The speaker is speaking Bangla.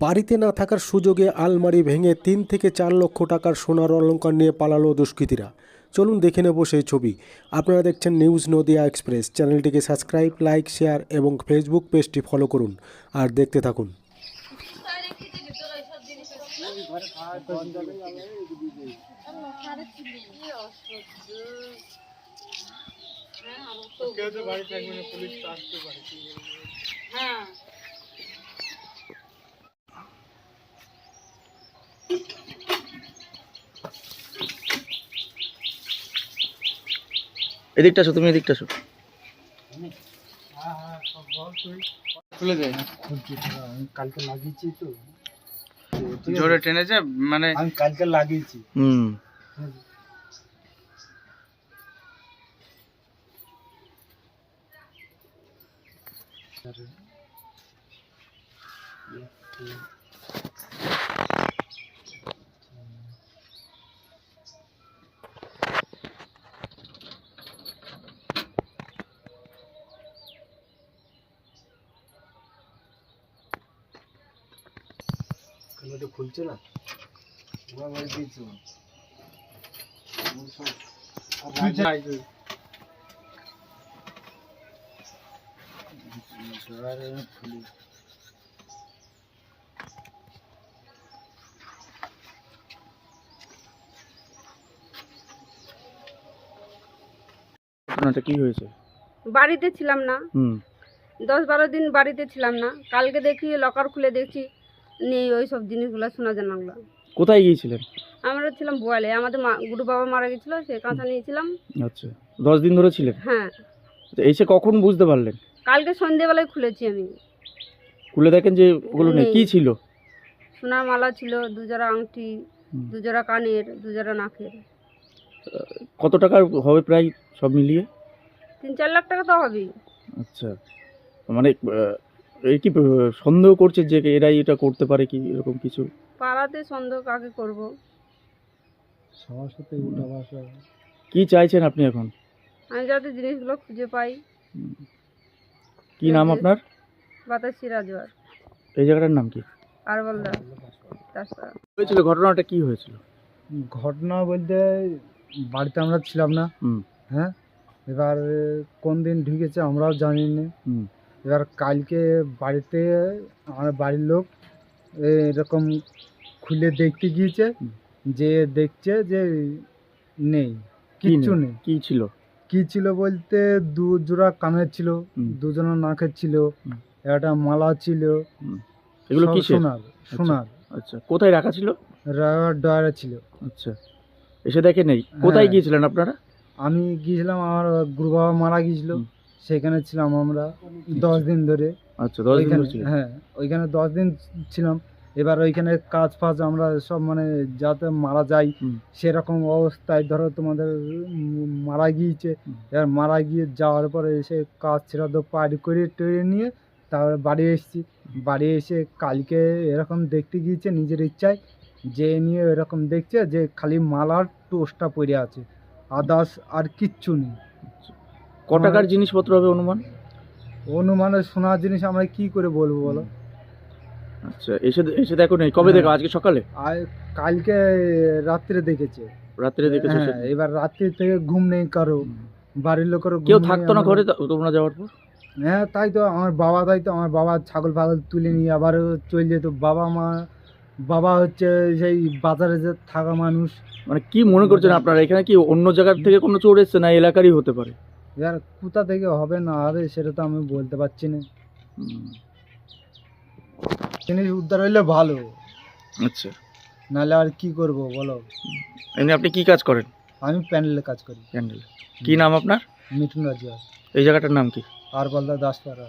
বাড়িতে না থাকার সুযোগে আলমারি ভেঙে 3 থেকে 4 লক্ষ টাকার সোনার অলংকার নিয়ে পালালো দুষ্কৃতীরা। চলুন দেখে নেব সেই ছবি। আপনারা দেখছেন নিউজ নদিয়া এক্সপ্রেস। চ্যানেলটিকে সাবস্ক্রাইব, লাইক, শেয়ার এবং ফেসবুক পেজটি ফলো করুন আর দেখতে থাকুন। এদিকটা আসো, তুমি এদিকটা আসো। খুলে দে। আমি কালকে লাগিয়েছি তো, জোরে টেনেছে মানে আমি কালকে লাগিয়েছি। তো খুলছে না, কি হয়েছে? বাড়িতে ছিলাম না, 10-12 দিন বাড়িতে ছিলাম না। কালকে দেখি লকার খুলে দেখছি নেই ওই সব জিনিসগুলো, সোনা জানাগুলো। কোথায় গিয়েছিলেন? আমরা ছিলাম বোয়ালে, আমাদের গুরু বাবা মারা গেছিল, সে কাঁচা নিয়েছিলাম। আচ্ছা, 10 দিন ধরে ছিলেন? হ্যাঁ। এসে কখন বুঝতে পারলেন? কালকে সন্ধ্যেবেলায় খুলেছি আমি। খুলে দেখেন যে ওগুলো নেই। কি ছিল? সোনার মালা ছিল, 2 জোড়া আংটি, 2 জোড়া কানের, 2 জোড়া নাকের। কত টাকার হবে প্রায় সব মিলিয়ে? 3-4 লাখ টাকা তো হবেই। আচ্ছা, মানে এই কি সন্দেহ করছে যে এরাই এটা করতে পারে কি, এরকম কিছু? পাড়াতে সন্দেহ কাকে করব? সবার সাথে উল্টা ভাষা। কি চাইছেন আপনি এখন? আমি যাতে জিনিসগুলো খুঁজে পাই। কি নাম আপনার? বাতাসি রাজওয়ার। এই জায়গাটার নাম কি? আরবলদা। হয়েছিল ঘটনাটা কি হয়েছিল? ঘটনা বলতে বাড়িতে আমরা ছিলাম না, হ্যাঁ। এবার কোন দিন ঢুকেছে আমরাও জানি না। এবার কালকে বাড়িতে আমার বাড়ির লোক এরকম খুলে দেখতে গিয়েছে, যে দেখছে যে নেই, কিচ্ছু নেই। কি ছিল? কি ছিল বলতে 2 জোড়া কানের ছিল, 2 জোড়া নাকের ছিল, একটা মালা ছিল। এগুলো কি সোনার? সোনার। আচ্ছা, কোথায় রাখা ছিল? ডয়ারে ছিল। আচ্ছা, এসে দেখে নেই। কোথায় গিয়েছিলেন আপনারা? আমি গিয়েছিলাম, আমার গুরু বাবা মারা গিয়েছিল, সেখানে ছিলাম আমরা 10 দিন ধরে। আচ্ছা, 10 দিন ধরে ছিলেন? হ্যাঁ, ওইখানে 10 দিন ছিলাম। এবার ওইখানে কাজ ফাজ আমরা সব মানে যাতে মারা যাই সেরকম অবস্থায় ধরো তোমাদের মারা গিয়েছে। এবার মারা গিয়ে যাওয়ার পরে এসে কাজ ছেড়া তো পাড়ি করে টরে নিয়ে তারপরে বাড়ি এসেছি। বাড়ি এসে কালকে এরকম দেখতে গিয়েছে নিজের ইচ্ছায়, যে নিয়ে এরকম দেখছে যে খালি মালার টোস্টটা পড়ে আছে, আদার্স আর কিচ্ছু নেই। কত টাকার জিনিসপত্র হবে অনুমান? অনুমানে সোনার জিনিস আমরা কি করে বলবো বলো? আচ্ছা, এসে দেখো নেই। কবে দেখো? আজকে সকালে? আর কালকে রাত্রে দেখেছে। রাত্রে দেখেছো? এবার রাত্রি থেকে ঘুম নেই কারো, বাড়ির লোকেরও। কেউ থাকতো না ঘরে তোমরা যাওয়ার পর? হ্যাঁ, তাই তো আমার বাবা ছাগল ফাগল তুলে নিয়ে আবার চলে যেত। বাবা হচ্ছে সেই বাজারে যে থাকা মানুষ। মানে কি মনে করছেন আপনারা, এখানে কি অন্য জায়গার থেকে কোনো চোর এসছে না এলাকারই হতে পারে? এবার কোথা থেকে হবে না হবে সেটা তো আমি বলতে পারছি না। জিনিস উদ্ধার হইলে ভালো। আচ্ছা, নাহলে আর কি করব বলো? এমনি আপনি কি কাজ করেন? আমি প্যান্ডেলে কাজ করি। প্যান্ডেল। কি নাম আপনার? মিঠুন রাজিয়া। এই জায়গাটার নাম কি? আরবলদা দাসপাড়া।